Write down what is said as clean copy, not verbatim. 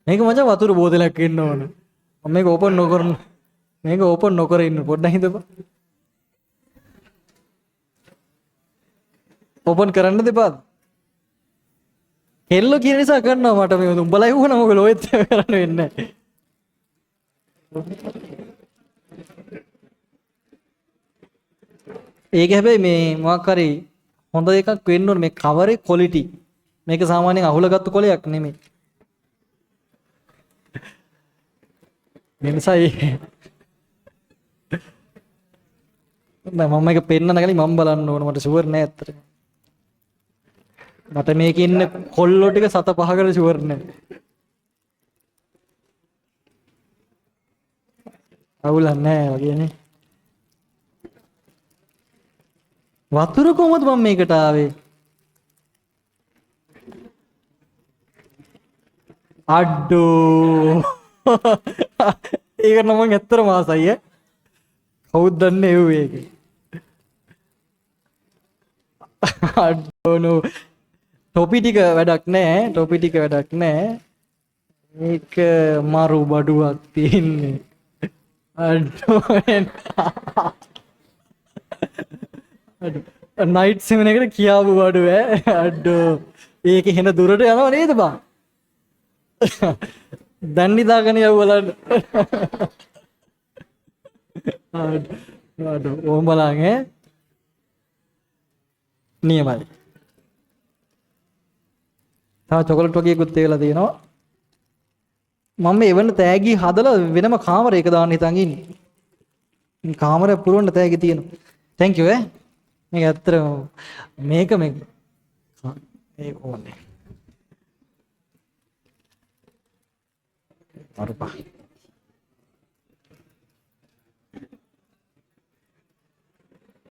මේක මචං වතුර බෝතලයක් ඉන්න ඕන. මම මේක ඕපන් නොකරන. මේක ඕපන් නොකර ඉන්න පොඩ්ඩක් හිතපන්. ඕපන් කරන්න දෙපාද? හෙල්ලෝ කියන නිසා කරනවා මට මේ උඹලා ඉවුණා මොකද ඔයත් කරන්න වෙන්නේ නැහැ. ඒක හැබැයි මේ මොකක් හරි හොඳ එකක් වෙන්න ඕනේ මේ කවරේ ක්වොලිටි. මේක සාමාන්‍යයෙන් අහුලගත්තු කොලයක් නෙමෙයි. මේ නිසා නෑ මම මේක පෙන්නන කලින් මම බලන්න ඕන මට ෂුවර් නෑ ඇත්තට. මට මේකේ ඉන්න කොල්ලෝ ටික සත පහකට ෂුවර් නෑ. අවුලක් නෑ වගේනේ. වතුර කොහොමද මම මේකට ආවේ? අඩෝ. ඒක නම් මම ඇත්තටම ආසයි ඈ. කවුද දන්නේ එව්වේ ඒක? අඩෝ නෝ. ටොපි ටික වැඩක් නෑ. ටොපි ටික වැඩක් නෑ. මේක මරු බඩුවක් තියෙන්නේ. අඩෝ. නයිට් සෙමන එකට කියාපු බඩුව ඈ. අඩෝ. ඒක හෙන දුරට යනව නේද බං? දැන් නිදාගෙන යව බලන්න. අඩෝ ඕම් බලන් ඈ. නියමයි. තව චොකලට් වගේකුත් තියලා තියෙනවා. මම මේ එවන්න තෑගි හදලා වෙනම කාමරයක දාන්න හිතන් ඉන්නේ. මේ කාමරය පුරවන්න තෑගි තියෙනවා. thank you ඈ. මේක ඇත්තටම මේක ඒක ඕනේ. අරුපා